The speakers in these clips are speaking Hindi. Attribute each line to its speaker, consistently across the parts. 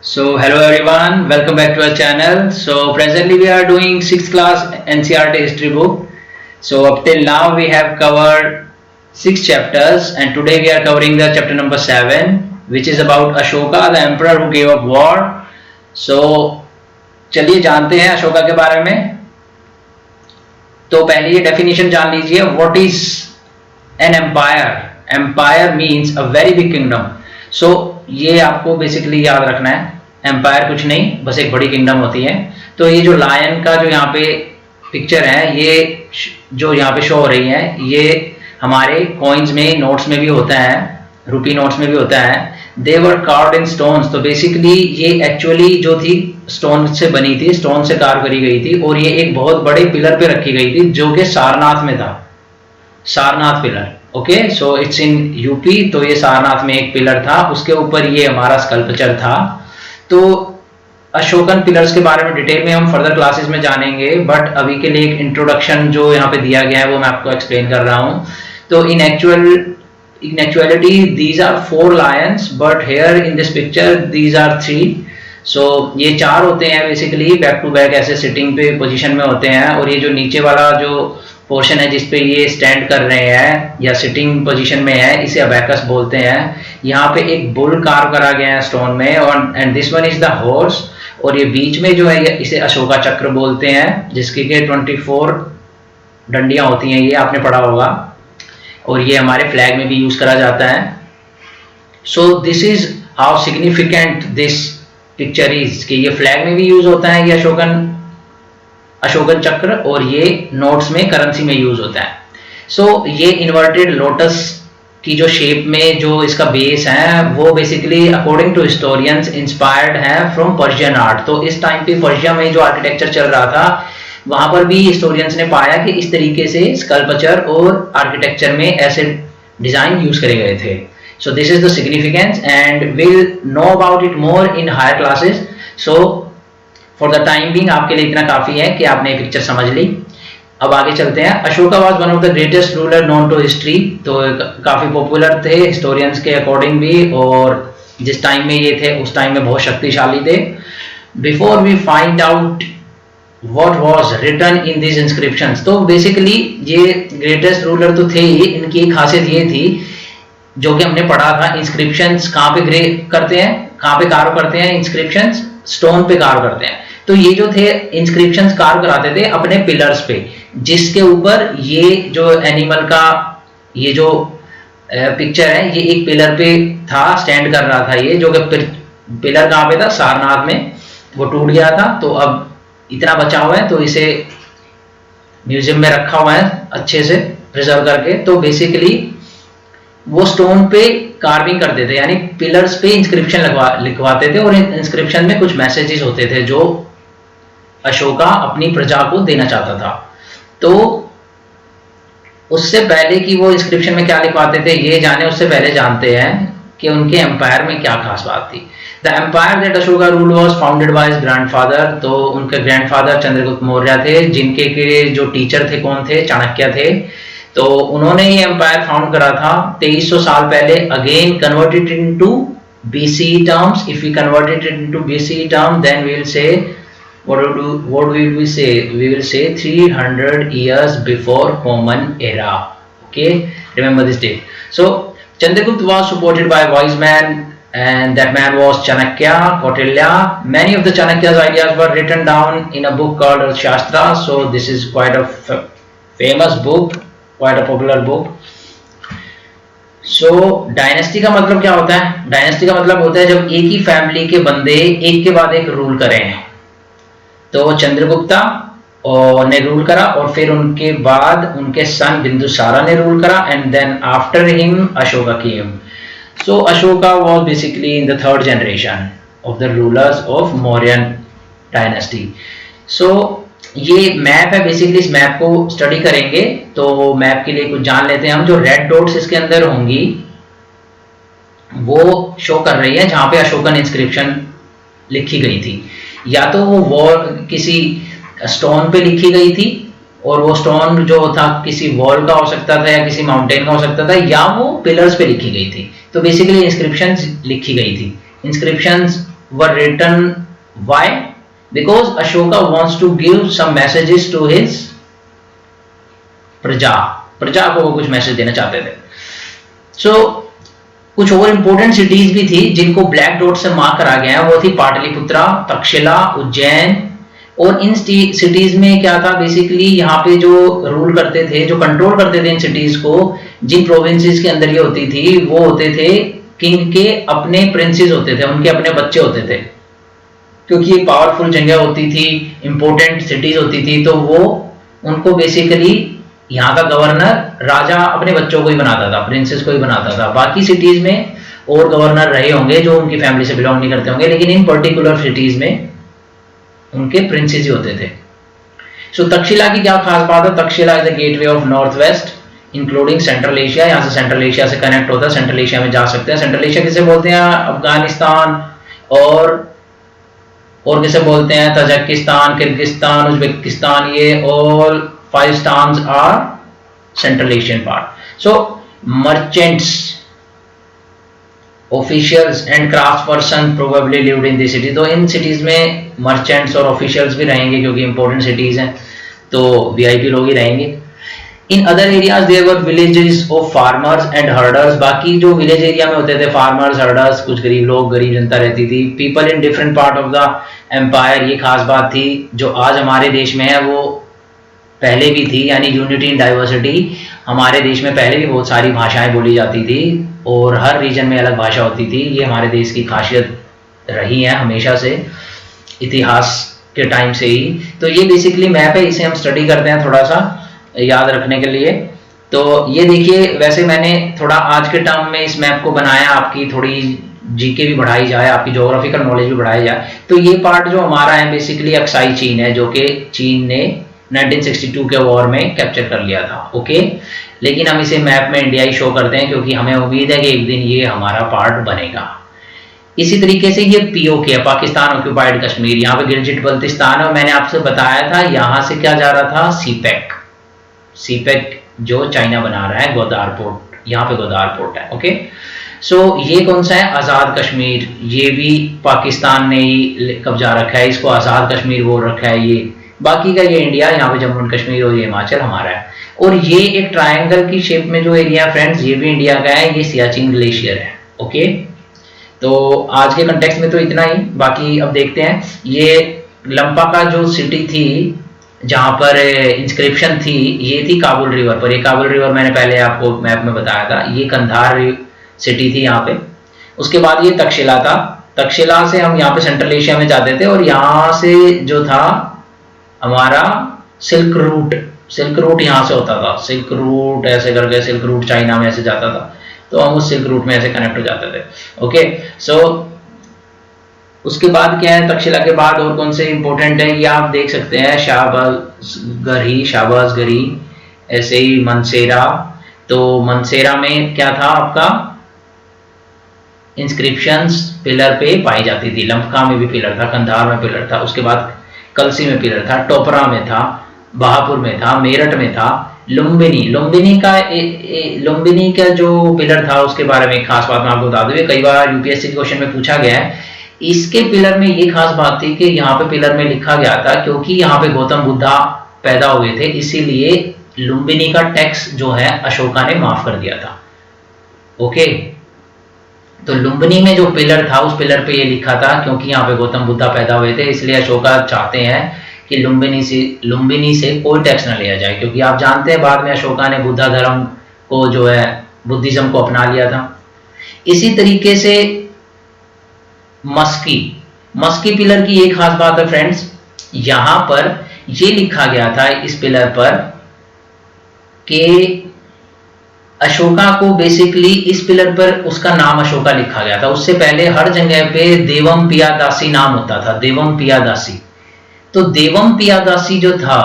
Speaker 1: So hello everyone, welcome back to our channel. So presently we are doing 6th class NCERT history book. So up till now we have covered 6 chapters and today we are covering the chapter number 7 which is about Ashoka, the emperor who gave up war. So चलिए जानते हैं अशोका के बारे में. तो पहले ये डेफिनेशन जान लीजिए. What is an empire? Empire means a very big kingdom. So ये आपको बेसिकली याद रखना है. एम्पायर कुछ नहीं, बस एक बड़ी किंगडम होती है. तो ये जो लायन का जो यहाँ पे पिक्चर है, ये जो यहाँ पे शो हो रही है, ये हमारे कॉइन्स में, नोट्स में भी होता है, रुपी नोट्स में भी होता है. दे वर कार्व्ड इन स्टोन्स. तो बेसिकली ये एक्चुअली जो थी स्टोन से बनी थी, स्टोन से कार्व करी गई थी और ये एक बहुत बड़े पिलर पे रखी गई थी जो कि सारनाथ में था. Sarnath pillar. Okay, so it's in UP. तो ये सारनाथ में एक पिलर था, उसके ऊपर ये हमारा स्कल्पचर था. तो अशोकन पिलर्स के बारे में डिटेल में हम फर्दर क्लासेस में जानेंगे, बट अभी के लिए एक इंट्रोडक्शन जो यहाँ पे दिया गया है वो मैं आपको एक्सप्लेन कर रहा हूँ. तो इन actuality these are 4 lions, but here in this picture these are 3. सो ये 4 होते हैं बेसिकली, बैक टू बैक ऐसे सिटिंग पे पोजीशन में होते हैं. और ये जो नीचे वाला जो पोर्शन है जिसपे ये स्टैंड कर रहे हैं या सिटिंग पोजीशन में है, इसे अबैकस बोलते हैं. यहाँ पे एक बुल कार्व करा गया है स्टोन में, और and this one is the horse. और ये बीच में जो है इसे अशोका चक्र बोलते हैं, जिसकी के 24 डंडियां होती हैं, ये आपने पढ़ा होगा. और ये हमारे फ्लैग में भी यूज करा जाता है. So this is how significant this picture is, कि ये फ्लैग में भी यूज होता है ये अशोकन चक्र, और ये नोट्स में, करेंसी में यूज होता है. सो ये इन्वर्टेड लोटस की जो शेप में जो इसका बेस है, वो basically according to historians inspired है फ्रॉम पर्शियन आर्ट. तो इस टाइम पे पर्शिया में जो आर्किटेक्चर चल रहा था, वहां पर भी हिस्टोरियंस ने पाया कि इस तरीके से स्कल्पचर और आर्किटेक्चर में ऐसे डिजाइन यूज करे गए थे. So this is the significance and we'll know about it more in higher classes. So for the time being आपके लिए इतना काफी है कि आपने ये पिक्चर समझ ली. अब आगे चलते हैं. Ashoka was one of the greatest ruler known to history. तो काफी पॉपुलर थे हिस्टोरियंस के अकॉर्डिंग भी, और जिस टाइम में ये थे उस टाइम में बहुत शक्तिशाली थे. Before we find out what was written in these inscriptions, तो बेसिकली ये ग्रेटेस्ट रूलर तो थे ही. इनकी एक खासियत ये थी जो कि हमने पढ़ा था, इंस्क्रिप्शंस कहाँ पे ग्रे करते हैं, कहाँ पे कार्व करते हैं, इंस्क्रिप्शंस स्टोन पे कार्व करते हैं. तो ये जो थे इंस्क्रिप्शंस कार्व कराते थे अपने पिलर्स पे, जिसके ऊपर ये जो एनिमल का ये जो पिक्चर है, ये एक पिलर पे था, स्टैंड कर रहा था. ये जो कि पिलर कहाँ पे था, सारनाथ में. वो टूट गया था, तो अब इतना बचा हुआ है, तो इसे म्यूजियम में रखा हुआ है अच्छे से प्रिजर्व करके. तो बेसिकली वो स्टोन पे कार्विंग करते थे, यानी पिलर्स पे इंस्क्रिप्शन लिखवाते थे, और इंस्क्रिप्शन में कुछ मैसेजेस होते थे जो अशोका अपनी प्रजा को देना चाहता था. तो उससे पहले कि वो इंस्क्रिप्शन में क्या लिखवाते थे ये जाने, उससे पहले जानते हैं कि उनके एम्पायर में क्या खास बात थी. The empire that Ashoka rule was founded by his grandfather. तो उनके ग्रैंडफादर चंद्रगुप्त मौर्य थे, जिनके के जो टीचर थे कौन थे, चाणक्य थे. तो उन्होंने ये एम्पायर फाउंड करा था 2300 साल पहले. Again converted into BC terms. If we converted into BC term, then we will say what will we say? We will say 300 years before common era. Okay, remember this date. So Chandragupta was supported by a wise man, and that man was Chanakya, Kautilya. Many of the Chanakya's ideas were written down in a book called Shastra. So this is quite a famous book, quite a popular book. So dynasty का मतलब क्या होता है? डायनेस्टी का मतलब होता है जब एक ही फैमिली के बंदे एक के बाद एक रूल करें. तो चंद्रगुप्ता ने रूल करा, और फिर उनके बाद उनके सन बिंदुसारा ने रूल करा, and then after him Ashoka came. So Ashoka was basically in the 3rd generation of the rulers of Mauryan dynasty. So ये मैप है, बेसिकली इस मैप को स्टडी करेंगे. तो मैप के लिए कुछ जान लेते हैं हम. जो रेड डॉट्स इसके अंदर होंगी वो शो कर रही है जहां पे अशोकन इंस्क्रिप्शन लिखी गई थी. या तो वो वॉल किसी स्टोन पे लिखी गई थी, और वो स्टोन जो था किसी वॉल का हो सकता था या किसी माउंटेन का हो सकता था, या वो पिलर्स पे लिखी गई थी. तो बेसिकली इंस्क्रिप्शंस लिखी गई थी. Inscriptions were written. Why? Because Ashoka wants to give some messages to his प्रजा, प्रजा को वो कुछ मैसेज देना चाहते थे. सो कुछ और इंपॉर्टेंट सिटीज भी थी जिनको ब्लैक डॉट से मार्क करा गया है. वो थी पाटलिपुत्रा, तक्षशिला, उज्जैन. और इन सिटीज में क्या था, बेसिकली यहाँ पे जो रूल करते थे, जो कंट्रोल करते थे इन सिटीज को, जिन प्रोविंसेस के अंदर ये होती थी, वो होते थे किंग के अपने प्रिंसेस होते थे, उनके अपने बच्चे होते थे. क्योंकि ये पावरफुल जगह होती थी, इंपॉर्टेंट सिटीज होती थी, तो वो उनको बेसिकली यहाँ का गवर्नर राजा अपने बच्चों को ही बनाता था, प्रिंसेस को ही बनाता था. बाकी सिटीज में और गवर्नर रहे होंगे जो उनकी फैमिली से बिलोंग नहीं करते होंगे, लेकिन इन पर्टिकुलर सिटीज में उनके प्रिंसेस ही होते थे. सो तक्षशिला की क्या खास बात है? Takshashila is the gateway of north west including central Asia. यहाँ से सेंट्रल एशिया से कनेक्ट होता है, सेंट्रल एशिया में जा सकते हैं. सेंट्रल एशिया किसे बोलते हैं? अफगानिस्तान और किसे बोलते हैं? Tajikistan, Kyrgyzstan, Uzbekistan. ये all 5 states are Central Asian part. So merchants, officials and craftsperson probably lived in this city. तो इन cities में merchants और officials भी रहेंगे क्योंकि important cities हैं, तो VIP लोग ही रहेंगे. In other areas there were villages of farmers and herders. बाकी जो village area में होते थे farmers, herders, कुछ गरीब लोग, गरीब जनता रहती थी. People in different part of the empire. ये खास बात थी. जो आज हमारे देश में है वो पहले भी थी, यानी यूनिटी इन डाइवर्सिटी. हमारे देश में पहले भी बहुत सारी भाषाएं बोली जाती थी और हर रीजन में अलग भाषा होती थी. ये हमारे देश की खासियत रही है हमेशा से, इतिहास के टाइम से ही. तो ये बेसिकली मैप है, इसे हम स्टडी करते हैं थोड़ा सा याद रखने के लिए. तो ये देखिए, वैसे मैंने थोड़ा आज के टर्म में इस मैप को बनाया, आपकी थोड़ी जीके भी बढ़ाई जाए, आपकी ज्योग्राफिकल नॉलेज भी बढ़ाई जाए. तो ये पार्ट जो हमारा है बेसिकली अक्साई चीन है, जो कि चीन ने 1962 के वॉर में कैप्चर कर लिया था. ओके, लेकिन हम इसे मैप में इंडिया ही शो करते हैं क्योंकि हमें उम्मीद है कि एक दिन ये हमारा पार्ट बनेगा. इसी तरीके से ये पीओके है, पाकिस्तान ऑक्यूपाइड कश्मीर. यहाँ पे गिलजिट बल्तिस्तान है. मैंने आपसे बताया था यहाँ से क्या जा रहा था? सीपेक जो चाइना बना रहा है, गोदार पोर्ट, यहाँ पे गोदार पोर्ट है. ओके, सो ये कौन सा है? आज़ाद कश्मीर. ये भी पाकिस्तान ने ही कब्जा रखा है, इसको आज़ाद कश्मीर बोल रखा है. ये बाकी का ये इंडिया, यहाँ पे जम्मू एंड कश्मीर और ये हिमाचल हमारा है. और ये एक ट्रायंगल की शेप में जो एरिया है फ्रेंड्स, ये भी इंडिया का है. ये सियाचिन ग्लेशियर है. ओके, तो आज के कंटेक्स्ट में तो इतना ही. बाकी अब देखते हैं. ये लंपा का जो सिटी थी जहाँ पर इंस्क्रिप्शन थी, ये थी काबुल रिवर पर. ये काबुल रिवर मैंने पहले आपको मैप में बताया था. ये कंधार सिटी थी यहाँ पे. उसके बाद ये तक्षशिला था. तक्षशिला से हम यहाँ पे सेंट्रल एशिया में जाते थे और यहाँ से जो था हमारा सिल्क रूट यहाँ से होता था. सिल्क रूट ऐसे करके सिल्क रूट चाइना में ऐसे जाता था, तो हम उस सिल्क रूट में ऐसे कनेक्ट हो जाते थे. ओके, सो उसके बाद क्या है? तक्षशिला के बाद और कौन से इंपॉर्टेंट है ये आप देख सकते हैं. शाहबाजगरी, ऐसे ही मनसेरा. तो मनसेरा में क्या था? आपका इंस्क्रिप्शंस पिलर पे पाई जाती थी. लंका में भी पिलर था, कंधार में पिलर था, उसके बाद कलसी में पिलर था, टोपरा में था, बहापुर में था, मेरठ में था. लुम्बिनी का जो पिलर था उसके बारे में खास बात मैं आपको बता दूं, कई बार यूपीएससी क्वेश्चन में पूछा गया है. इसके पिलर में ये खास बात थी कि यहाँ पे पिलर में लिखा गया था क्योंकि यहाँ पे गौतम बुद्धा पैदा हुए थे, इसीलिए लुम्बिनी का टैक्स जो है अशोका ने माफ कर दिया था. ओके, तो लुम्बिनी में जो पिलर था उस पिलर पे ये लिखा था क्योंकि यहाँ पे गौतम बुद्धा पैदा हुए थे, इसलिए अशोका चाहते हैं कि लुम्बिनी से कोई टैक्स ना लिया जाए. क्योंकि आप जानते हैं बाद में अशोका ने बुद्धा धर्म को जो है बुद्धिज्म को अपना लिया था. इसी तरीके से मस्की पिलर की एक खास बात है फ्रेंड्स, यहां पर ये लिखा गया था इस पिलर पर कि अशोका को बेसिकली इस पिलर पर उसका नाम अशोका लिखा गया था. उससे पहले हर जगह पे देवम पियादासी नाम होता था, देवम पियादासी. तो देवम पियादासी जो था,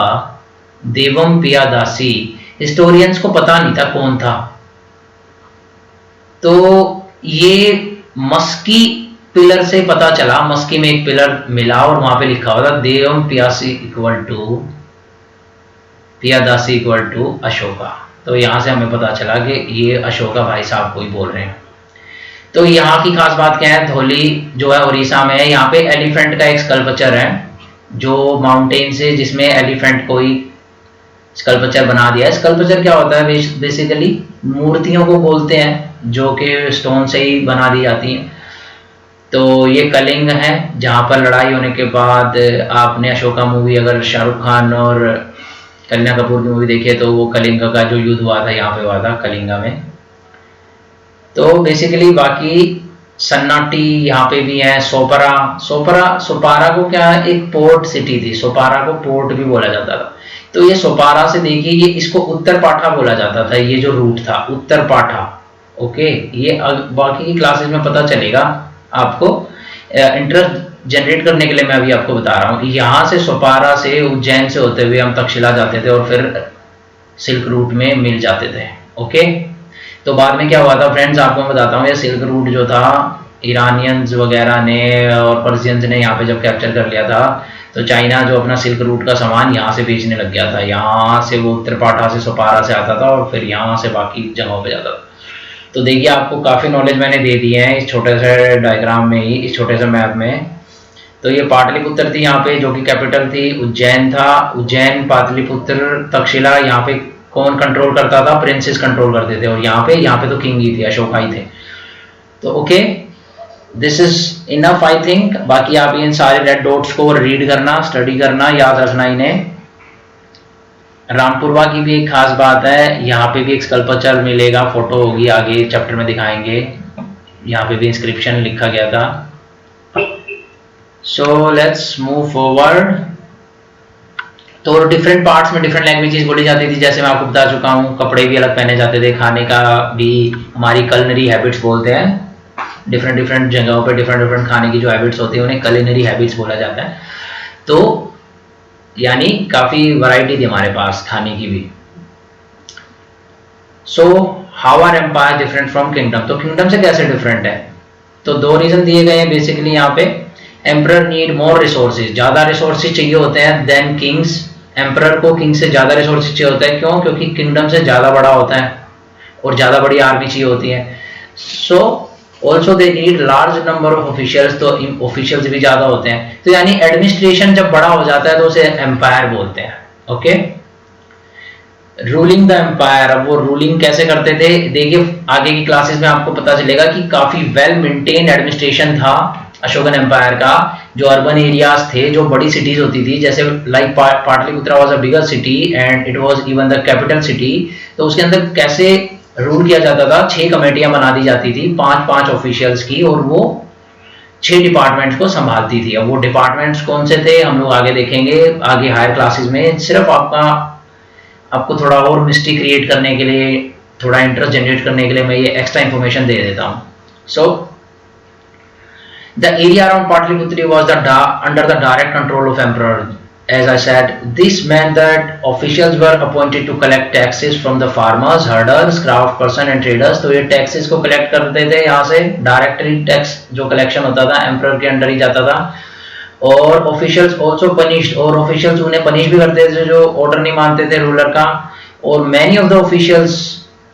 Speaker 1: देवम पियादासी हिस्टोरियंस को पता नहीं था कौन था. तो ये मस्की पिलर से पता चला, मस्की में एक पिलर मिला और वहां पे लिखा हुआ था देवम पियादासी इक्वल टू अशोका. तो यहां से हमें पता चला कि ये अशोका भाई साहब को ही बोल रहे हैं. तो यहाँ की खास बात क्या है, धौली जो है उड़ीसा में है, यहाँ पे एलिफेंट का एक स्कल्पचर है जो माउंटेन से, जिसमें एलिफेंट कोई स्कल्पचर बना दिया है। स्कल्पचर क्या होता है, बेसिकली मूर्तियों को बोलते हैं जो कि स्टोन से ही बना दी जाती हैं। तो ये कलिंग है जहाँ पर लड़ाई होने के बाद, आपने अशोका मूवी अगर शाहरुख खान और करीना कपूर की मूवी देखी है तो वो कलिंग का जो युद्ध हुआ था यहाँ पे हुआ था कलिंगा में। तो बेसिकली बाकी सन्नाटी यहाँ पे भी है, सोपारा सोपारा को क्या एक पोर्ट सिटी थी, सोपारा को पोर्ट भी बोला जाता था। तो ये सोपारा से देखिए, ये इसको उत्तर पाठा बोला जाता था, ये जो रूट था उत्तर पाठा। ओके, ये बाकी की क्लासेस में पता चलेगा आपको, इंटरेस्ट जनरेट करने के लिए मैं अभी आपको बता रहा हूँ। यहाँ से सोपारा से उज्जैन से होते हुए हम तक्षशिला जाते थे और फिर सिल्क रूट में मिल जाते थे। ओके, तो बाद में क्या हुआ था फ्रेंड्स, आपको मैं बताता हूँ। ये सिल्क रूट जो था, ईरानियंस वगैरह ने और पर्शियंस ने यहाँ पे जब कैप्चर कर लिया था, तो चाइना जो अपना सिल्क रूट का सामान यहाँ से बेचने लग गया था। यहाँ से वो उत्तर पाठा से सोपारा से आता था और फिर यहाँ से बाकी जगहों पे जाता था। तो देखिए, आपको काफ़ी नॉलेज मैंने दे दी है इस छोटे से डायग्राम में ही, इस छोटे से मैप में। तो ये पाटलिपुत्र थी यहाँ पे, जो कि कैपिटल थी। उज्जैन था, उज्जैन, पाटलिपुत्र, तक्षशिला, यहाँ पे कौन कंट्रोल करता था, प्रिंसेस कंट्रोल करते थे। और यहाँ पे तो किंग ही थे, अशोका ही थे। तो okay, this is enough I think. बाकी आप इन सारे रेड डॉट्स को रीड करना, स्टडी करना, याद रखना इन्हें। रामपुरवा की भी एक खास बात है, यहाँ पे भी एक स्कल्पचर मिलेगा, फोटो होगी, आगे चैप्टर में दिखाएंगे। यहाँ पे भी इंस्क्रिप्शन लिखा गया था। So let's move forward. तो डिफरेंट पार्ट्स में डिफरेंट लैंग्वेजेस बोली जाती थी, जैसे मैं आपको बता चुका हूँ। कपड़े भी अलग पहने जाते थे, खाने का भी, हमारी कलिनरी हैबिट्स बोलते हैं। डिफरेंट जगहों पे डिफरेंट खाने की जो हैबिट्स होती है उन्हें कलिनरी हैबिट्स बोला जाता है। तो यानी काफी वैरायटी थी हमारे पास खाने की भी। So how are empire different from kingdom, तो किंगडम से कैसे डिफरेंट है? तो दो रीजन दिए गए हैं बेसिकली यहाँ पे। एम्परर नीड मोर रिसोर्सेज, ज्यादा रिसोर्सेज चाहिए होते हैं देन किंग्स। एम्परर को किंग से ज्यादा रिसोर्सेज चाहिए होता है, क्यों? क्योंकि किंगडम से ज्यादा बड़ा होता है और ज्यादा बड़ी आर्मी चाहिए होती है। So also they need large number of officials, तो ऑफिशियल्स भी ज्यादा होते हैं। तो यानी एडमिनिस्ट्रेशन जब बड़ा हो जाता है तो उसे एम्पायर बोलते हैं। Okay, ruling the empire. अब वो रूलिंग कैसे करते थे, देखिए आगे की क्लासेस में आपको पता चलेगा कि काफी वेल मेंटेन एडमिनिस्ट्रेशन था अशोकन एम्पायर का। जो अर्बन एरियाज थे, जो बड़ी सिटीज होती थी, जैसे like Pataliputra was a bigger city and it was even the capital city. तो उसके अंदर कैसे रूल किया जाता था, 6 कमेटियां बना दी जाती थी, 5-5 ऑफिशियल्स की, और वो 6 डिपार्टमेंट्स को संभालती थी। अब वो डिपार्टमेंट्स कौन से थे हम लोग आगे देखेंगे, आगे हायर क्लासेस में। सिर्फ आपको थोड़ा और मिस्ट्री क्रिएट करने के लिए, थोड़ा इंटरेस्ट जनरेट करने के लिए मैं ये एक्स्ट्रा इंफॉर्मेशन दे देता हूँ। So the area around Pataliputra was under the direct control of emperor. As I said, this meant that officials were appointed to collect taxes from the farmers, herders, craftspersons and traders. तो ये टैक्सेस को कलेक्ट करते थे यहाँ से, डायरेक्टली टैक्स जो कलेक्शन होता था एम्परर के अंडर ही जाता था। और ऑफिशियल्स ऑल्सो पनिश्ड, और ऑफिशियल्स उन्हें पनिश भी करते थे जो ऑर्डर नहीं मानते थे रूलर का। और many of the officials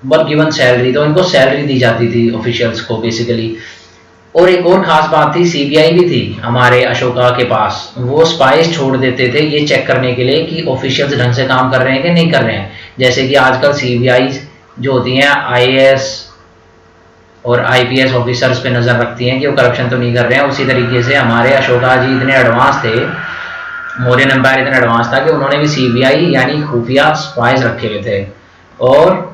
Speaker 1: were given salary, तो इनको सैलरी दी जाती थी ऑफिशियल्स को बेसिकली। और एक और खास बात थी, सीबीआई भी थी हमारे अशोका के पास। वो स्पाइस छोड़ देते थे ये चेक करने के लिए कि ऑफिशियल्स ढंग से काम कर रहे हैं कि नहीं कर रहे हैं। जैसे कि आजकल सीबीआई जो होती हैं आईएएस और आईपीएस ऑफिसर्स पे नजर रखती हैं कि वो करप्शन तो नहीं कर रहे हैं, उसी तरीके से हमारे अशोका जी इतने एडवांस थे, मौर्यन एम्पायर इतना एडवांस था कि उन्होंने भी सीबीआई यानी खुफिया स्पाइस रखे हुए थे। और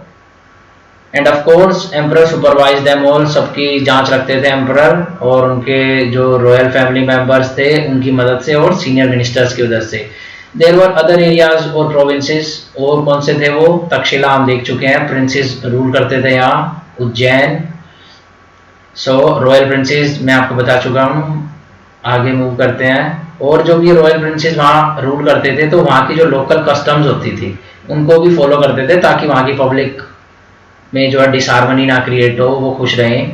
Speaker 1: end of course emperor supervise them all, सबकी जांच रखते थे एम्परर, और उनके जो रॉयल फैमिली मेंबर्स थे उनकी मदद से और सीनियर मिनिस्टर्स की मदद से। देयर वर अदर एरियाज और प्रोविंसेस, और कौन से थे वो? तक्षशिला हम देख चुके हैं, प्रिंसेस रूल करते थे यहाँ, उज्जैन। सो रॉयल प्रिंसेस मैं आपको बता चुका हूँ, आगे मूव करते हैं। और जो भी रॉयल प्रिंसेस वहाँ रूल करते थे, तो वहाँ की जो लोकल कस्टम्स होती थी उनको भी फॉलो करते थे, ताकि वहाँ की पब्लिक में जो है डिसहार्मनी ना क्रिएट हो, वो खुश रहें।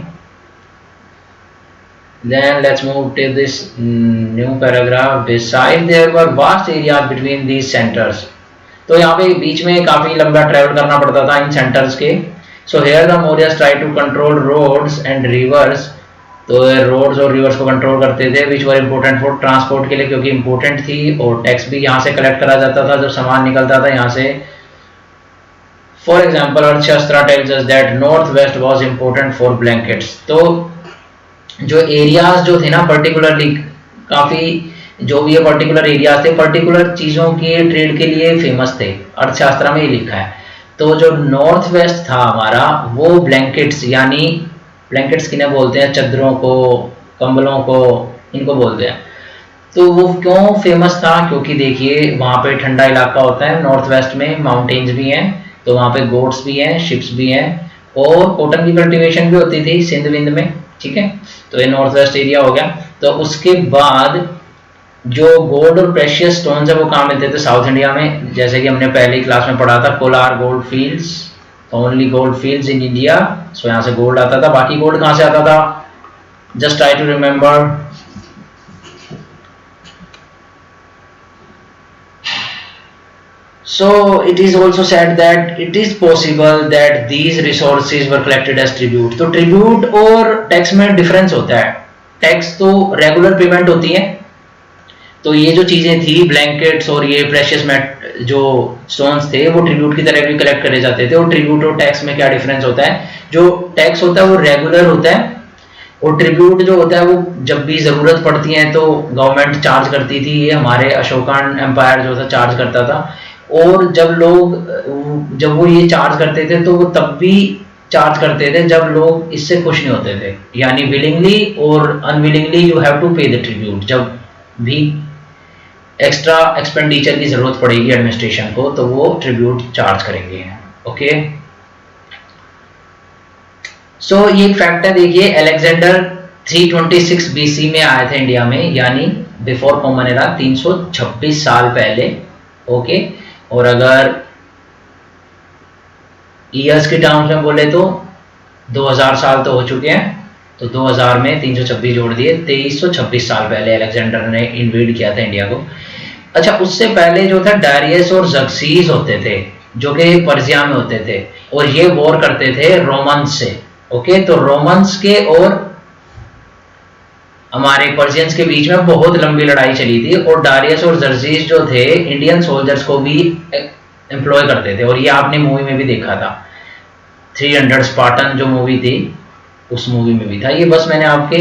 Speaker 1: Then let's move to this new paragraph. Besides, there were vast areas between these centers. तो यहाँ पे बीच में काफी लंबा ट्रेवल करना पड़ता था इन सेंटर्स के। So here the Mauryas try to control roads and rivers, तो रोड्स और रिवर्स को कंट्रोल करते थे, which were important for transport के लिए, क्योंकि इंपॉर्टेंट थी, और टैक्स भी यहाँ से कलेक्ट करा जाता था जब सामान निकलता था यहाँ से। फॉर एग्जाम्पल अर्थशास्त्र tells us that north west was important for blankets. तो जो एरियाज जो थे ना पर्टिकुलरली, काफी जो भी ये पर्टिकुलर एरियाज थे पर्टिकुलर चीजों के ट्रेड के लिए फेमस थे, अर्थशास्त्र में ये लिखा है। तो जो नॉर्थ वेस्ट था हमारा वो ब्लैंकेट्स, यानी ब्लैंकेट्स किन्हें बोलते हैं, चादरों को, कंबलों को, इनको बोलते हैं। तो वो क्यों फेमस था, क्योंकि देखिए वहाँ पे ठंडा इलाका होता है, नॉर्थ वेस्ट में माउंटेन्स भी हैं, तो वहाँ पे गोट्स भी हैं, शिप्स भी हैं, और कॉटन की कल्टीवेशन भी होती थी सिंध विंध में, ठीक है। तो ये नॉर्थ वेस्ट एरिया हो गया। तो उसके बाद जो गोल्ड और प्रेशियस स्टोन्स है वो कहाँ मिलते थे, साउथ इंडिया में, जैसे कि हमने पहली क्लास में पढ़ा था, Kolar gold fields, only gold fields in India. So यहाँ से गोल्ड आता था। बाकी गोल्ड कहाँ से आता था, just try to remember. So it is also said that it is possible that these resources were collected as tribute। तो ट्रिब्यूट और टैक्स में डिफरेंस होता है। टैक्स तो रेगुलर पेमेंट होती है, तो ये जो चीजें थी ब्लैंकेट्स और ये प्रेशियस मेट जो स्टोन्स थे वो ट्रिब्यूट की तरह भी कलेक्ट करे जाते थे। और ट्रिब्यूट और टैक्स में क्या डिफरेंस होता है, जो टैक्स होता है वो रेगुलर होता है, और ट्रिब्यूट जो होता है वो जब भी जरूरत पड़ती है तो गवर्नमेंट चार्ज करती थी। ये हमारे अशोकन एम्पायर जो था चार्ज करता था, और जब वो ये चार्ज करते थे तो वो तब भी चार्ज करते थे जब लोग इससे खुश नहीं होते थे, यानी विलिंगली और अनविलिंगली यू हैव टू पे द ट्रिब्यूट। जब भी एक्स्ट्रा एक्सपेंडिचर की जरूरत पड़ेगी एडमिनिस्ट्रेशन को तो वो ट्रिब्यूट चार्ज करेंगे। ओके, सो ये एक फैक्ट है, देखिए अलेक्जेंडर 326 बीसी में आए थे इंडिया में, यानी बिफोर कॉमन एरा, 326 साल पहले। ओके, और अगर ईयर्स के टर्म्स में बोले तो 2000 साल तो हो चुके हैं, तो 2000 में 326 जोड़ दिए, 2326 साल पहले अलेक्जेंडर ने इन्वेड किया था इंडिया को। अच्छा, उससे पहले जो था डारियस और जक्सीस होते थे जो कि पर्सिया में होते थे, और ये वॉर करते थे रोमन्स से। ओके, तो रोमन्स के और हमारे पर्शियंस के बीच में बहुत लंबी लड़ाई चली थी, और डारियस और जर्जीस जो थे इंडियन सोल्जर्स को भी एम्प्लॉय करते थे, और ये आपने मूवी में भी देखा था, 300 स्पार्टन जो मूवी थी उस मूवी में भी था। ये बस मैंने आपके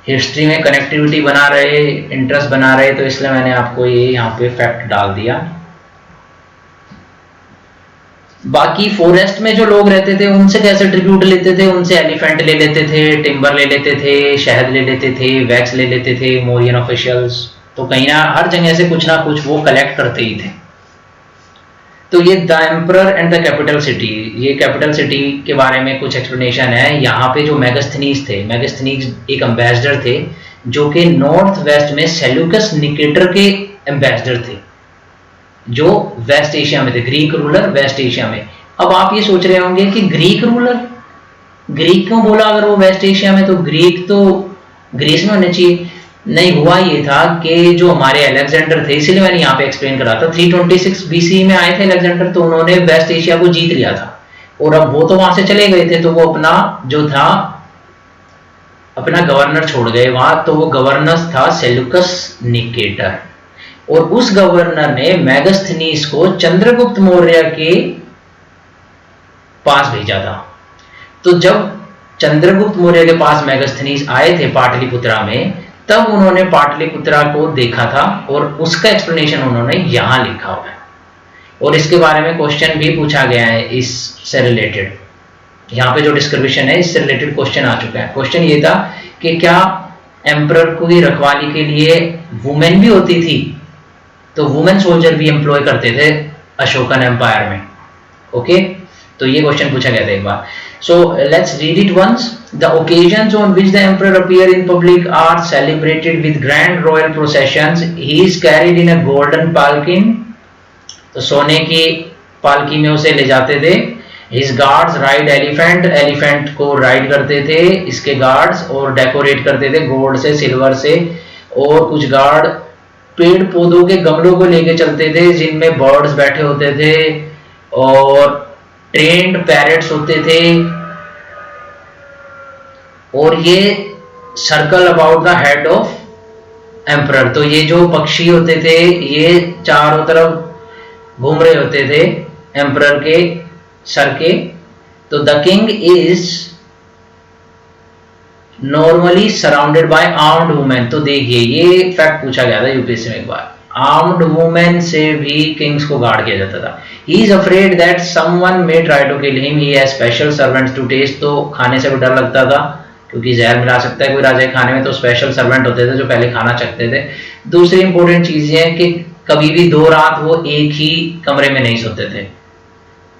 Speaker 1: हिस्ट्री में कनेक्टिविटी बना रहे, इंटरेस्ट बना रहे, तो इसलिए मैंने आपको ये यहाँ पे फैक्ट डाल दिया। बाकी फॉरेस्ट में जो लोग रहते थे उनसे कैसे ट्रिब्यूट लेते थे, उनसे एलिफेंट ले लेते थे, टिम्बर ले लेते थे, शहद ले लेते थे, वैक्स ले लेते थे मोरियन ऑफिशियल्स। तो कहीं ना हर जगह से कुछ ना कुछ वो कलेक्ट करते ही थे। तो ये the emperor and the capital city, ये कैपिटल सिटी के बारे में कुछ एक्सप्लेनेशन है। यहाँ पे जो मेगास्थनीज थे, मेगास्थनीज एक एम्बेसडर थे जो कि नॉर्थ वेस्ट में सेल्यूकस निकेटर के एम्बेसडर थे, जो वेस्ट एशिया में थे, ग्रीक रूलर वेस्ट एशिया में। अब आप ये सोच रहे होंगे कि ग्रीक रूलर, ग्रीक क्यों बोला अगर वो वेस्ट एशिया में, तो ग्रीक तो ग्रीस में होने चाहिए। नहीं, हुआ ये था कि जो हमारे अलेक्जेंडर थे, इसीलिए मैंने यहाँ पे एक्सप्लेन करा था, 326 बीसी में आए थे अलेक्जेंडर, तो उन्होंने वेस्ट एशिया को जीत लिया था, और अब वो तो वहां से चले गए थे, तो वो अपना जो था अपना गवर्नर छोड़ गए वहां, तो वो गवर्नर था सेल्यूकस निकेटर, और उस गवर्नर ने मेगास्थनीज को चंद्रगुप्त मौर्य के पास भेजा था। तो जब चंद्रगुप्त मौर्य के पास मेगास्थनीज आए थे पाटलिपुत्रा में, तब उन्होंने पाटलिपुत्रा को देखा था, और उसका एक्सप्लेनेशन उन्होंने यहां लिखा हुआ है, और इसके बारे में क्वेश्चन भी पूछा गया है इससे रिलेटेड। यहाँ पे जो डिस्क्रिप्शन है इससे रिलेटेड क्वेश्चन आ चुका है। क्वेश्चन ये था कि क्या एम्परर की रखवाली के लिए वुमेन भी होती थी, तो वुमेन सोल्जर भी एम्प्लॉय करते थे अशोकन एम्पायर में। ओके, तो ये क्वेश्चन पूछा गया था एक बार। So let's read it once. The occasions on which the emperor appear in public are celebrated with grand royal processions. He is carried in a golden palanquin, तो सोने की पालकी में उसे ले जाते थे। His guards ride elephant, elephant को राइड करते थे इसके गार्ड्स, और डेकोरेट करते थे गोल्ड से, सिल्वर से, और कुछ गार्ड पेड़ पौधों के गमलों को लेके चलते थे जिनमें बर्ड्स बैठे होते थे, और ट्रेन्ड पैरेट्स होते थे और ये circle about the head of emperor. तो ये जो पक्षी होते थे ये चारों तरफ घूम रहे होते थे एम्परर के सर के। तो the king is normally surrounded by armed women. तो देखिए ये फैक्ट पूछा गया था यूपीएससी में एक बार, आर्म्ड वुमेन से भी किंग्स को गार्ड किया जाता था। He is afraid that someone may try to kill him, he has special servants to taste. तो खाने से भी डर लगता था क्योंकि जहर मिला सकता है कोई राजा के खाने में, तो स्पेशल सर्वेंट होते थे जो पहले खाना चखते थे। दूसरी इंपॉर्टेंट चीज ये है कि कभी भी 2 रात वो एक ही कमरे में नहीं सोते थे।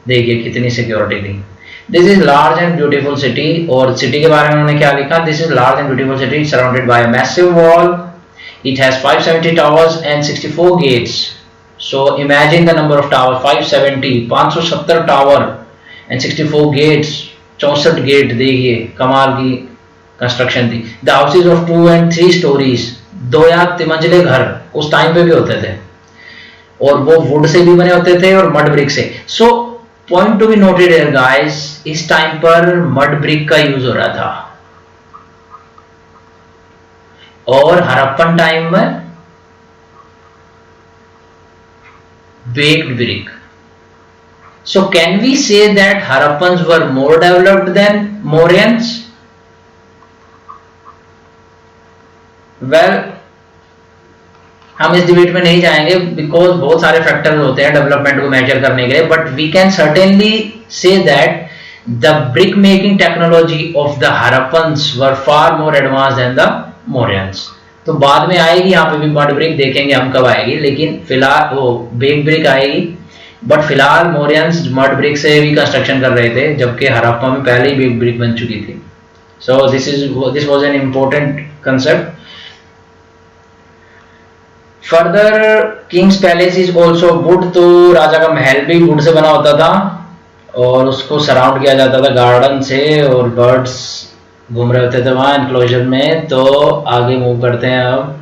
Speaker 1: देखिए कितनी सिक्योरिटी थी। This is large and beautiful city, और सिटी के बारे में उन्होंने क्या लिखा, this is large and beautiful city surrounded by a massive wall, it has 570 towers and 64 gates. So imagine the number of towers, 570 tower and 64 gates, 64 gate. देखिए कमाल की कंस्ट्रक्शन थी। The houses of 2 and 3 stories, 2 या 3 मंजिले घर उस टाइम पे भी होते थे, और वो वुड से भी बने होते थे और मड ब्रिक से। So point to be noted here guys, इस टाइम पर मड ब्रिक का यूज हो रहा था, और हड़प्पन टाइम में baked brick. So can we say that Harappans were more developed than Mauryans? Well, हम इस डिबेट में नहीं जाएंगे बिकॉज बहुत सारे फैक्टर्स होते हैं डेवलपमेंट को मेजर करने के लिए, but we can certainly say that the brick making technology of the Harappans were far more advance than the Mauryans. तो बाद में आएगी, यहाँ पे भी मड ब्रिक देखेंगे हम कब आएगी, लेकिन फिलहाल वो बेक ब्रिक आएगी। बट फिलहाल मौर्यंस मड ब्रिक से भी कंस्ट्रक्शन कर रहे थे, जबकि हड़प्पा में पहले ही बेक ब्रिक बन चुकी थी। So this was an important concept. Further Kings palace is also would, तो राजा का महल भी वुड से बना होता था और उसको सराउंड किया जाता था गार्डन से, और बर्ड्स घूम रहे होते थे वहां एनक्लोजर में। तो आगे मूव करते हैं अब।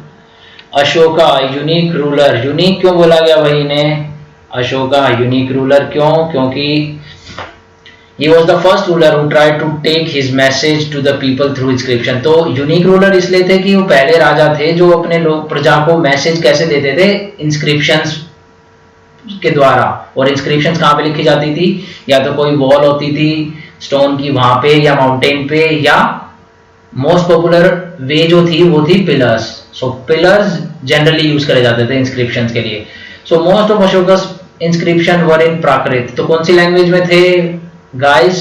Speaker 1: अशोका यूनिक रूलर, यूनिक क्यों बोला गया भाई इन्हें, अशोका यूनिक रूलर क्यों, क्योंकि he was the first ruler who tried to take his message to the people through inscription। तो यूनिक रूलर इसलिए थे कि वो पहले राजा थे जो अपने लोग प्रजा को मैसेज कैसे देते थे, इंस्क्रिप्शंस के द्वारा। और इंस्क्रिप्शंस कहाँ पे लिखी जाती थी, या तो कोई वॉल होती थी स्टोन की वहां पे, या माउंटेन पे, या मोस्ट पॉपुलर वे जो थी वो थी पिलर्स। सो पिलर्स जनरली यूज करे जाते थे इंस्क्रिप्शंस के लिए। सो मोस्ट ऑफ अशोकास इंस्क्रिप्शन वर इन प्राकृत। तो कौन सी लैंग्वेज में थे guys,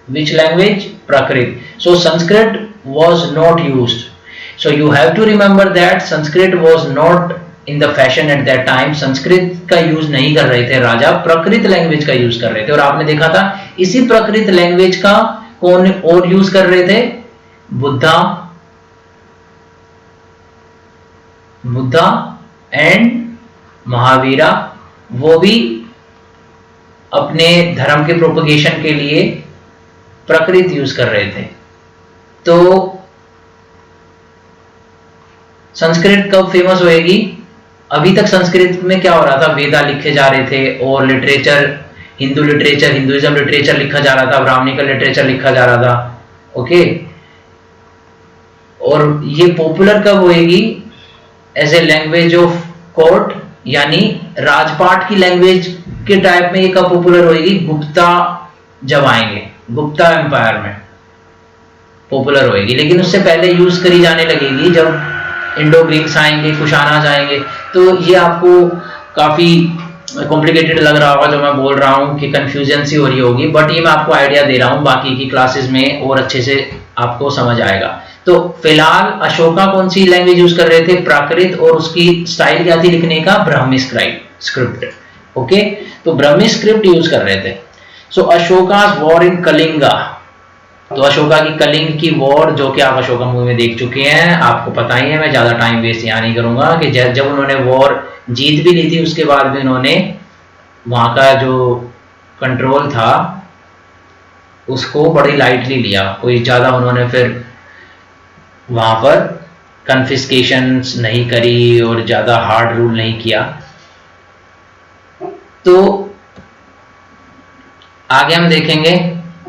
Speaker 1: which language, Prakrit. So Sanskrit was not used, so you have to remember that Sanskrit was not in the fashion at that time। Sanskrit का यूज नहीं कर रहे थे राजा, प्राकृत लैंग्वेज का यूज कर रहे थे। और आपने देखा था इसी प्राकृत लैंग्वेज का कौन और यूज कर रहे थे, बुद्धा एंड महावीरा, वो भी अपने धर्म के प्रोपगेशन के लिए प्राकृत यूज कर रहे थे। तो संस्कृत कब फेमस होएगी, अभी तक संस्कृत में क्या हो रहा था, वेदा लिखे जा रहे थे और लिटरेचर, हिंदुइज्म लिटरेचर लिखा जा रहा था, ब्राह्मणिकल लिटरेचर लिखा जा रहा था। ओके, और ये पॉपुलर कब होएगी, as a language of court, यानी राजपाट की लैंग्वेज के टाइप में ये कब पॉपुलर होएगी, गुप्ता जब आएंगे, गुप्ता एम्पायर में पॉपुलर होएगी। लेकिन उससे पहले यूज करी जाने लगेगी जब इंडो ग्रीक्स आएंगे, कुशाना आएंगे। तो ये आपको काफी कॉम्प्लिकेटेड लग रहा होगा जो मैं बोल रहा हूँ कि कंफ्यूजन सी हो रही होगी, बट ये मैं आपको आइडिया दे रहा हूँ, बाकी की क्लासेस में और अच्छे से आपको समझ आएगा। तो फिलहाल अशोका कौन सी लैंग्वेज यूज कर रहे थे, प्राकृत, और उसकी स्टाइल क्या थी लिखने का, ब्राह्मी स्क्रिप्ट। ओके, तो ब्राह्मी स्क्रिप्ट यूज कर रहे थे। सो अशोकास वॉर इन कलिंगा, तो अशोका की कलिंग की वॉर, जो कि आप अशोका मूवी में देख चुके हैं, आपको पता ही है, मैं ज्यादा टाइम वेस्ट यहाँ नहीं करूंगा, कि जब उन्होंने वॉर जीत भी ली थी उसके बाद भी उन्होंने वहां का जो कंट्रोल था उसको बड़ी लाइटली लिया, कोई ज्यादा उन्होंने फिर वहां पर कन्फिस्केशन नहीं करी और ज्यादा हार्ड रूल नहीं किया। तो आगे हम देखेंगे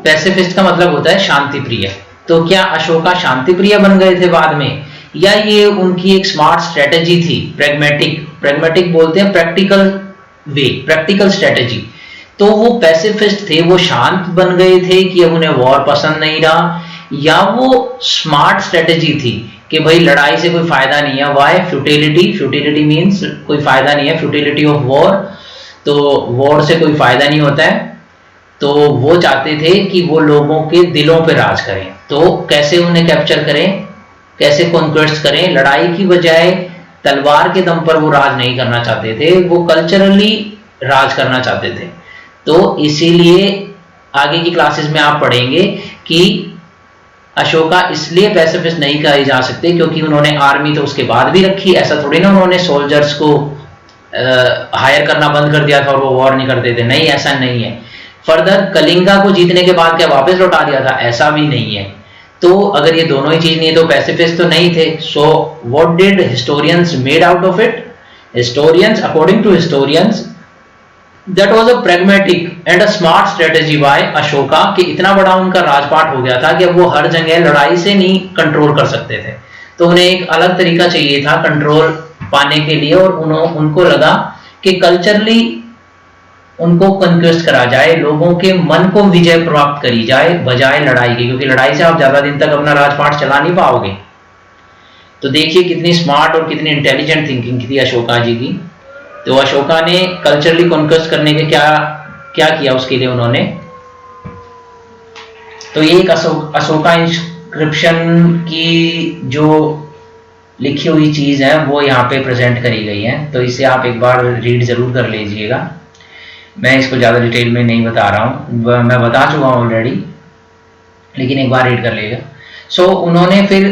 Speaker 1: पैसिफिस्ट का मतलब होता है शांति प्रिय। तो क्या अशोका शांति प्रिय बन गए थे बाद में, या ये उनकी एक स्मार्ट स्ट्रेटेजी थी, प्रेग्मेटिक बोलते हैं प्रैक्टिकल वे, प्रैक्टिकल स्ट्रेटेजी। तो वो पैसिफिस्ट थे, वो शांत बन गए थे कि अब उन्हें वॉर पसंद नहीं रहा, या वो स्मार्ट स्ट्रेटेजी थी कि भाई लड़ाई से कोई फायदा नहीं है, वाई फ्यूटिलिटी मीन्स कोई फायदा नहीं है, फ्यूटिलिटी ऑफ वॉर, तो वॉर से कोई फायदा नहीं होता है। तो वो चाहते थे कि वो लोगों के दिलों पे राज करें, तो कैसे उन्हें कैप्चर करें, कैसे कॉन्क्वेस्ट करें, लड़ाई की बजाय तलवार के दम पर वो राज नहीं करना चाहते थे, वो कल्चरली राज करना चाहते थे। तो इसीलिए आगे की क्लासेस में आप पढ़ेंगे कि अशोका इसलिए पैसिफिस्ट नहीं कहे जा सकते क्योंकि उन्होंने आर्मी तो उसके बाद भी रखी, ऐसा थोड़ी ना उन्होंने सोल्जर्स को हायर करना बंद कर दिया था और वो वॉर नहीं करते थे, नहीं ऐसा नहीं है। फर्दर कलिंगा को जीतने के बाद क्या वापस लौटा दिया था, ऐसा भी नहीं है। तो अगर ये दोनों ही चीज नहीं है तो पैसिफिस्ट तो नहीं थे। So what did historians made out of it, historians according to historians that was a pragmatic and a smart strategy by Ashoka, कि इतना बड़ा उनका राजपाट हो गया था कि अब वो हर जगह लड़ाई से नहीं कंट्रोल कर सकते थे, तो उन्हें एक अलग तरीका चाहिए था कंट्रोल पाने के लिए, और उनको लगा कि कल्चरली उनको कन्क्वेस्ट करा जाए, लोगों के मन को विजय प्राप्त करी जाए बजाय लड़ाई के, क्योंकि लड़ाई से आप ज्यादा दिन तक अपना राजपाट चला नहीं पाओगे। तो देखिए कितनी स्मार्ट और कितनी इंटेलिजेंट थिंकिंग थी अशोका जी की। तो अशोका ने कल्चरली कॉन्क्वेस्ट करने के क्या क्या किया उसके लिए उन्होंने, तो ये एक अशोका इंस्क्रिप्शन की जो लिखी हुई चीज है वो यहाँ पे प्रेजेंट करी गई है, तो इसे आप एक बार रीड जरूर कर लीजिएगा। मैं इसको ज्यादा डिटेल में नहीं बता रहा हूँ, मैं बता चुका हूँ ऑलरेडी, लेकिन एक बार रीड कर लीजिएगा। सो उन्होंने फिर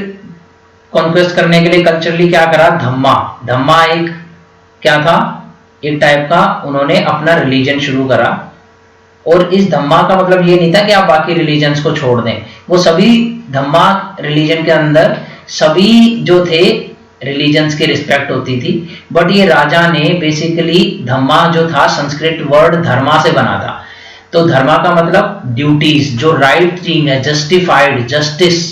Speaker 1: कॉन्क्वेस्ट करने के लिए कल्चरली क्या करा, धम्मा एक क्या था, एक टाइप का उन्होंने अपना रिलीजन शुरू करा। और इस धम्मा का मतलब ये नहीं था कि आप बाकी रिलीजन्स को छोड़ दें, वो सभी धम्मा रिलीजन के अंदर सभी जो थे रिलीजन्स की रिस्पेक्ट होती थी, बट ये राजा ने बेसिकली धम्मा जो था संस्कृत वर्ड धर्मा से बना था। तो धर्मा का मतलब ड्यूटीज, जो राइट थिंग है, जस्टिफाइड, जस्टिस,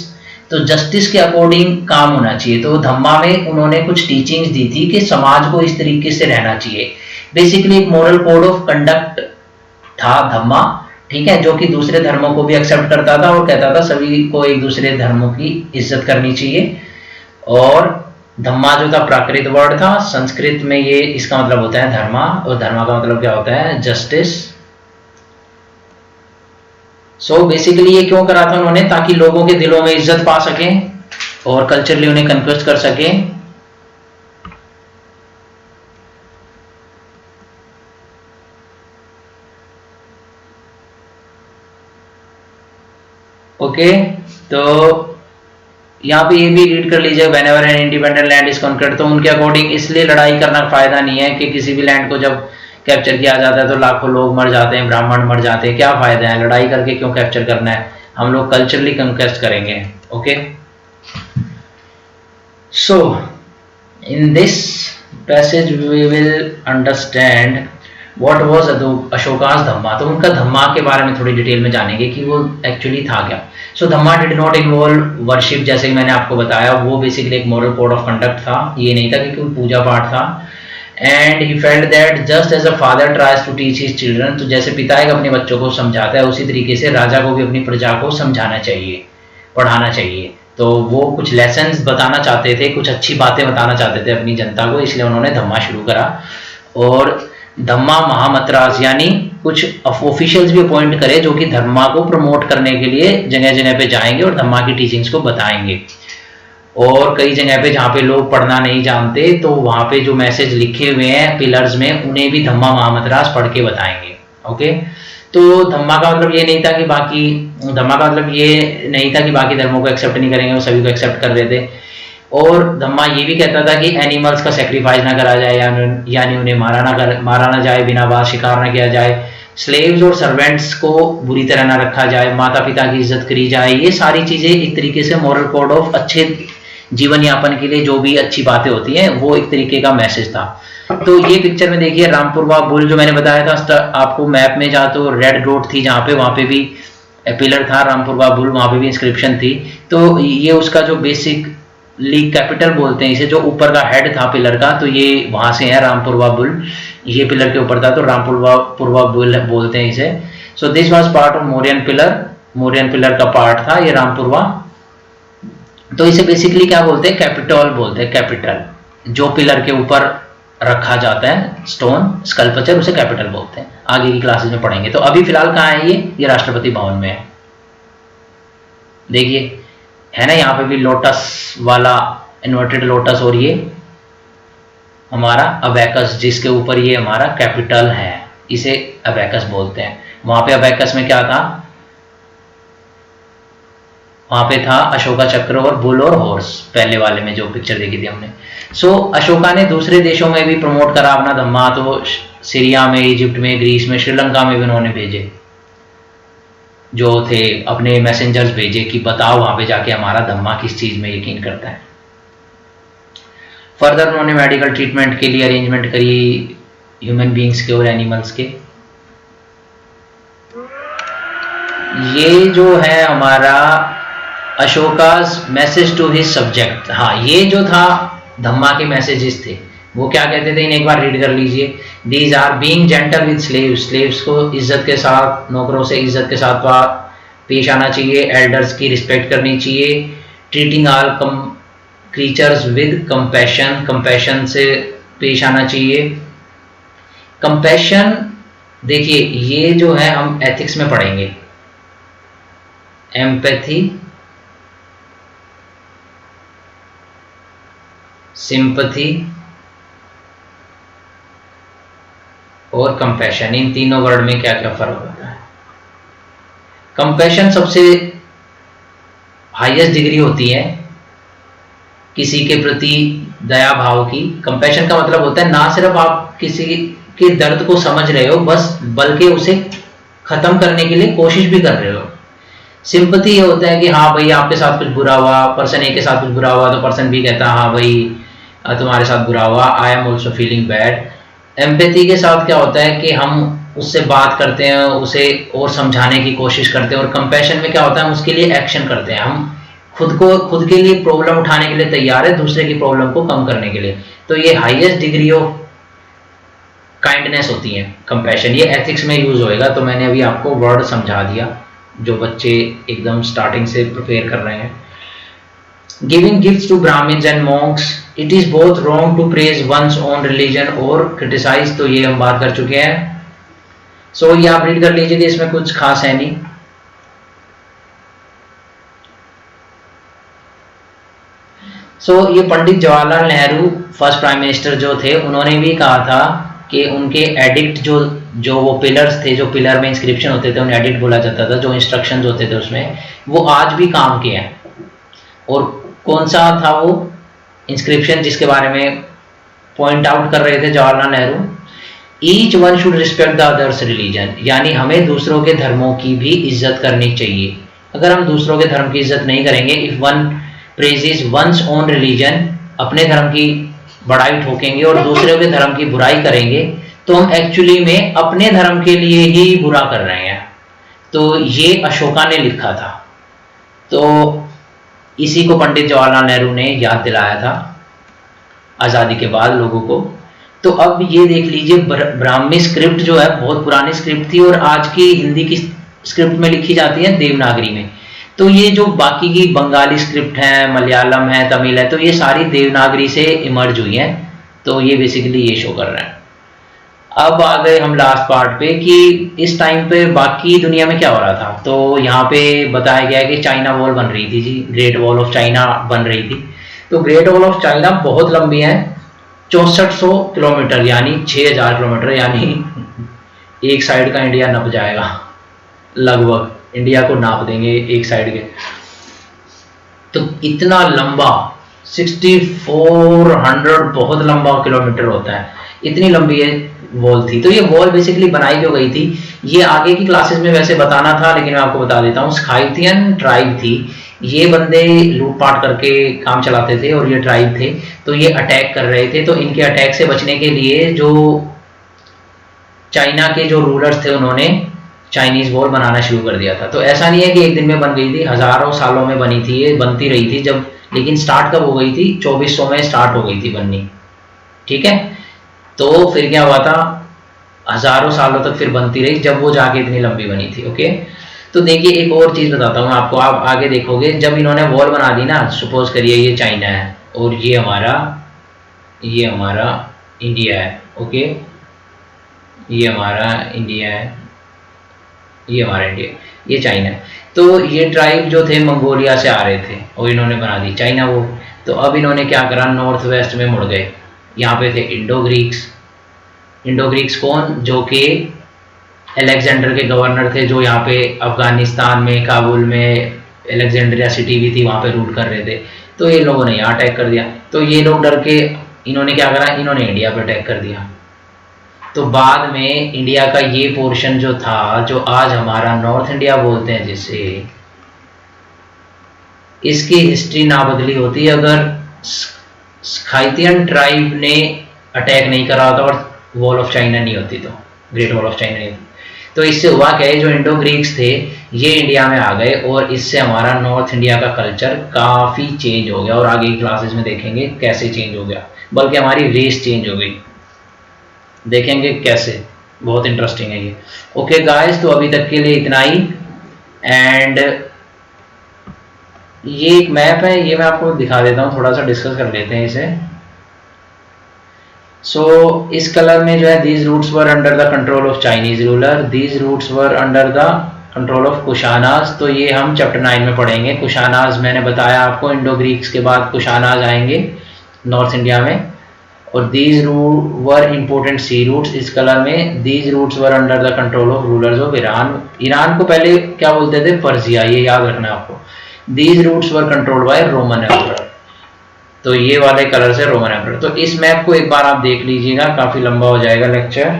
Speaker 1: तो जस्टिस के अकॉर्डिंग काम होना चाहिए। तो धम्मा में उन्होंने कुछ टीचिंग्स दी थी कि समाज को इस तरीके से रहना चाहिए, बेसिकली एक मॉरल कोड ऑफ कंडक्ट था धम्मा, ठीक है, जो कि दूसरे धर्मों को भी एक्सेप्ट करता था और कहता था सभी को एक दूसरे धर्मों की इज्जत करनी चाहिए। और धम्मा जो था प्राकृत वर्ड था, संस्कृत में ये इसका मतलब होता है धर्मा, और धर्मा का मतलब क्या होता है, जस्टिस। सो बेसिकली ये क्यों करा था उन्होंने, ताकि लोगों के दिलों में इज्जत पा सकें और कल्चरली उन्हें कन्क्वेस्ट कर सकें। ओके, तो यहाँ पे ये भी रीड कर लीजिए, whenever an independent land is conquered, तो उनके अकॉर्डिंग इसलिए लड़ाई करना फायदा नहीं है कि किसी भी लैंड को जब कैप्चर किया जाता है तो लाखों लोग मर जाते हैं, ब्राह्मण मर जाते हैं, क्या फायदा है, लड़ाई करके क्यों कैप्चर करना है, हम लोग कल्चरली कंक्वेस्ट करेंगे। Okay, so in this passage we will understand what was Ashoka's Dhamma. तो उनका धम्मा के बारे में थोड़ी डिटेल में जानेंगे कि वो एक्चुअली था क्या। सो धम्मा डिड नॉट इन्वॉल्व वर्शिप, जैसे कि मैंने आपको बताया, वो बेसिकली एक मॉरल कोड ऑफ कंडक्ट था, ये नहीं था कि कोई पूजा पाठ था। And he felt that just as a father tries to teach his children, तो जैसे पिता एक अपने बच्चों को समझाता है उसी तरीके से राजा को भी अपनी प्रजा को समझाना चाहिए, पढ़ाना चाहिए। तो वो कुछ लेसन्स बताना चाहते थे, कुछ अच्छी बातें बताना चाहते थे अपनी जनता को, इसलिए उन्होंने धम्मा शुरू करा। और धम्मा महामंत्रास यानी कुछ ऑफिशियल्स भी अपॉइंट करे जो कि धर्मा को प्रमोट करने के लिए जगह जगह पे जाएंगे और धम्मा की टीचिंग्स को बताएंगे। और कई जगह पे जहाँ पे लोग पढ़ना नहीं जानते तो वहाँ पे जो मैसेज लिखे हुए हैं पिलर्स में उन्हें भी धम्मा महामंत्रास पढ़ के बताएंगे। ओके, तो धम्मा का मतलब ये नहीं था कि बाकी धर्मों को एक्सेप्ट नहीं करेंगे, वो सभी को एक्सेप्ट कर रहे थे। और धम्मा ये भी कहता था कि एनिमल्स का सेक्रीफाइस ना करा जाए, यानी उन्हें मारा ना जाए, बिना बात शिकार ना किया जाए, स्लेव्स और सर्वेंट्स को बुरी तरह ना रखा जाए, माता पिता की इज्जत करी जाए। ये सारी चीजें एक तरीके से मॉरल कोड ऑफ अच्छे जीवन यापन के लिए जो भी अच्छी बातें होती हैं वो एक तरीके का मैसेज था। तो ये पिक्चर में देखिए रामपुरवा बुल जो मैंने बताया था आपको मैप में, जहाँ तो रेड डॉट थी जहाँ पे, वहाँ पे भी पिलर था रामपुरवा बुल, वहाँ पे भी इंस्क्रिप्शन थी। तो ये उसका जो बेसिकली कैपिटल बोलते हैं इसे, जो ऊपर का हेड था पिलर का, तो ये वहाँ से है रामपुरवा बुल, ये पिलर के ऊपर था तो रामपुरवा बुल बोलते हैं इसे। So this was part of Mauryan pillar, Mauryan pillar का पार्ट था ये रामपुरवा। तो इसे बेसिकली क्या बोलते हैं, कैपिटल बोलते हैं, कैपिटल जो पिलर के ऊपर रखा जाता है स्टोन स्कल्पचर, उसे कैपिटल बोलते हैं। आगे की क्लासेस में पढ़ेंगे। तो अभी फिलहाल कहाँ है ये राष्ट्रपति भवन में है। देखिए है ना, यहाँ पे भी लोटस वाला इन्वर्टेड लोटस, और ये हमारा अबैकस जिसके ऊपर ये हमारा कैपिटल है, इसे अबैकस बोलते हैं। वहां पे अबैकस में क्या था, वहां पे था अशोका चक्र और बुल और हॉर्स, पहले वाले में जो पिक्चर देखी थी हमने। सो अशोका ने दूसरे देशों में भी प्रमोट करा अपना धम्मा, तो सीरिया में, इजिप्ट में, ग्रीस में, श्रीलंका में भी उन्होंने भेजे, जो थे अपने मैसेंजर्स भेजे कि बताओ वहां पे जाके हमारा धम्मा किस चीज में यकीन करता है। फर्दर उन्होंने मेडिकल ट्रीटमेंट के लिए अरेंजमेंट करी ह्यूमन बींग्स के और एनिमल्स के। ये जो है हमारा अशोकास मैसेज टू हिज सब्जेक्ट, हाँ ये जो था धम्मा के मैसेजेस थे, वो क्या कहते थे, इन्हें एक बार रीड कर लीजिए। These are being gentle with slaves, slaves को इज्जत के साथ, नौकरों से इज्जत के साथ पेश आना चाहिए, एल्डर्स की रिस्पेक्ट करनी चाहिए, treating all creatures with compassion, compassion से पेश आना चाहिए। कंपैशन देखिए ये जो है हम एथिक्स में पढ़ेंगे, एम्पैथी, सिंपैथी और कंपैशन, इन तीनों वर्ड में क्या क्या फर्क होता है। कंपैशन सबसे हाईएस्ट डिग्री होती है किसी के प्रति दया भाव की। कंपैशन का मतलब होता है ना सिर्फ आप किसी के दर्द को समझ रहे हो बस, बल्कि उसे खत्म करने के लिए कोशिश भी कर रहे हो। सिंपैथी ये होता है कि हाँ भाई आपके साथ कुछ बुरा हुआ, पर्सन ए के साथ कुछ बुरा हुआ तो पर्सन बी कहता है हाँ भाई तुम्हारे साथ बुरा हुआ, I am also feeling bad. Empathy के साथ क्या होता है कि हम उससे बात करते हैं, उसे और समझाने की कोशिश करते हैं। और कंपैशन में क्या होता है, हम उसके लिए एक्शन करते हैं, हम खुद के लिए प्रॉब्लम उठाने के लिए तैयार है, दूसरे की प्रॉब्लम को कम करने के लिए। तो ये हाईएस्ट डिग्री ऑफ काइंडनेस होती है कंपैशन। ये एथिक्स में यूज होएगा, तो मैंने अभी आपको वर्ड समझा दिया जो बच्चे एकदम स्टार्टिंग से प्रिपेयर कर रहे हैं। Giving gifts to Brahmins and monks, it is both wrong to praise one's own religion और क्रिटिसाइज, तो ये हम बात कर चुके हैं। सो ये आप रीड कर लीजिए, इसमें कुछ खास है नहीं। सो ये Pandit Jawaharlal Nehru first prime minister जो थे, उन्होंने भी कहा था कि उनके एडिक्ट जो वो पिलर्स थे, जो पिलर में इंस्क्रिप्शन होते थे उन्हें एडिक्ट बोला जाता था, जो इंस्ट्रक्शंस होते थे उसमें, वो आज भी काम के हैं। और कौन सा था वो इंस्क्रिप्शन जिसके बारे में पॉइंट आउट कर रहे थे Jawaharlal Nehru? Each one should respect the others religion, यानी हमें दूसरों के धर्मों की भी इज्जत करनी चाहिए। अगर हम दूसरों के धर्म की इज्जत नहीं करेंगे, if one praises once own religion, अपने धर्म की बड़ाई ठोकेंगे और दूसरों के धर्म की बुराई करेंगे, तो हम एक्चुअली में अपने धर्म के लिए ही बुरा कर रहे हैं। तो ये अशोका ने लिखा था, तो इसी को पंडित जवाहरलाल नेहरू ने याद दिलाया था आज़ादी के बाद लोगों को। तो अब ये देख लीजिए, ब्राह्मी स्क्रिप्ट जो है बहुत पुरानी स्क्रिप्ट थी और आज की हिंदी की स्क्रिप्ट में लिखी जाती है देवनागरी में। तो ये जो बाकी की बंगाली स्क्रिप्ट है, मलयालम है, तमिल है, तो ये सारी देवनागरी से इमर्ज हुई हैं। तो ये बेसिकली ये शो कर रहे हैं। अब आ गए हम लास्ट पार्ट पे कि इस टाइम पे बाकी दुनिया में क्या हो रहा था। तो यहाँ पे बताया गया है कि चाइना वॉल बन रही थी जी, ग्रेट वॉल ऑफ चाइना बन रही थी। तो ग्रेट वॉल ऑफ चाइना बहुत लंबी है, 6400 किलोमीटर यानी 6000 किलोमीटर, यानी एक साइड का इंडिया नप जाएगा, लगभग इंडिया को नाप देंगे एक साइड के। तो इतना लंबा 6400 बहुत लंबा किलोमीटर होता है, इतनी लंबी है वॉल थी। तो ये वॉल बेसिकली बनाई क्यों गई थी, ये आगे की क्लासेस में वैसे बताना था, लेकिन मैं आपको बता देता हूँ। स्काइथियन ट्राइब थी, ये बंदे लूटपाट करके काम चलाते थे और ये ट्राइब थे, तो ये अटैक कर रहे थे। तो इनके अटैक से बचने के लिए जो चाइना के जो रूलर्स थे उन्होंने चाइनीज वॉल बनाना शुरू कर दिया था। तो ऐसा नहीं है कि एक दिन में बन गई थी, हजारों सालों में बनी थी, ये बनती रही थी। जब लेकिन स्टार्ट कब हो गई थी, 2400 में स्टार्ट हो गई थी बननी, ठीक है। तो फिर क्या हुआ था, हजारों सालों तक फिर बनती रही, जब वो जाके इतनी लंबी बनी थी। ओके, तो देखिए एक और चीज बताता हूँ आपको, आप आगे देखोगे जब इन्होंने वॉल बना दी ना, सपोज करिए ये चाइना है और ये हमारा इंडिया है। ओके, ये हमारा इंडिया है, ये हमारा इंडिया, ये चाइना है। तो ये ट्राइब जो थे मंगोलिया से आ रहे थे और इन्होंने बना दी चाइना वो। तो अब इन्होंने क्या करा, नॉर्थ वेस्ट में मुड़ गए। यहाँ पे थे इंडो ग्रीक्स। इंडो ग्रीक्स कौन, जो कि अलेक्जेंडर के गवर्नर थे, जो यहाँ पे अफगानिस्तान में, काबुल में अलेक्जेंड्रिया सिटी भी थी, वहाँ पे रूल कर रहे थे। तो ये लोगों ने यहाँ अटैक कर दिया। तो ये लोग डर के इन्होंने क्या करा, इन्होंने इंडिया पे अटैक कर दिया। तो बाद में इंडिया का ये पोर्शन जो था, जो आज हमारा नॉर्थ इंडिया बोलते हैं जिसे, इसकी हिस्ट्री ना बदली होती अगर स्काइथियन ट्राइब ने अटैक नहीं करा होता और वॉल ऑफ चाइना नहीं होती, तो ग्रेट वॉल ऑफ चाइना नहीं होती। तो इससे हुआ क्या है, जो इंडो ग्रीक्स थे ये इंडिया में आ गए और इससे हमारा नॉर्थ इंडिया का कल्चर काफ़ी चेंज हो गया। और आगे की क्लासेस में देखेंगे कैसे चेंज हो गया, बल्कि हमारी रेस चेंज हो गई, देखेंगे कैसे, बहुत इंटरेस्टिंग है ये। ओके गाइस, तो अभी तक के लिए इतना ही। एंड ये एक मैप है, ये मैं आपको दिखा देता हूँ, थोड़ा सा डिस्कस कर लेते हैं इसे। सो इस कलर में जो है, these routes were under the control of Chinese ruler, these routes were under the control of Kushanas. तो ये हम चैप्टर 9 में पढ़ेंगे। कुशानाज मैंने बताया आपको, इंडो ग्रीक्स के बाद कुशानाज आएंगे नॉर्थ इंडिया में। और these were important sea routes, इस कलर में these routes were under the control of rulers of Iran. Iran को पहले क्या बोलते थे, पर्जिया, ये याद रखना आपको। These routes were controlled by Roman emperor, तो ये वाले कलर से रोमन एम्परर। तो इस मैप को एक बार आप देख लीजिएगा, काफी लंबा हो जाएगा लेक्चर,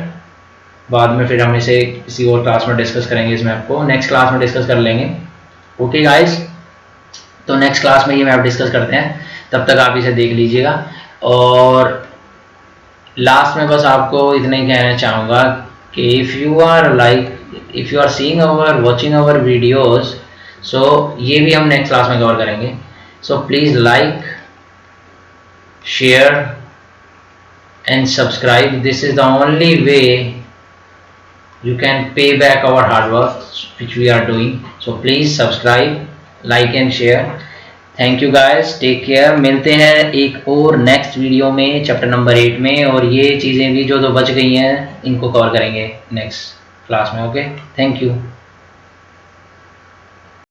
Speaker 1: बाद में फिर हम इसे किसी और क्लास में डिस्कस करेंगे। इस मैप को नेक्स्ट क्लास में डिस्कस कर लेंगे। ओके गाइस, तो नेक्स्ट क्लास में ये मैप डिस्कस करते हैं, तब तक आप इसे देख लीजिएगा। और लास्ट में बस आपको इतना ही कहना चाहूँगा कि if you are seeing or watching our videos, so ये भी हम नेक्स्ट क्लास में कवर करेंगे। So please like, share and subscribe. This is the only way you can pay back our hard work which we are doing. So please subscribe, like and share. Thank you guys, take care. मिलते हैं एक और नेक्स्ट वीडियो में, चैप्टर नंबर 8 में। और ये चीज़ें भी जो बच गई हैं इनको कवर करेंगे नेक्स्ट क्लास में। Okay, thank you.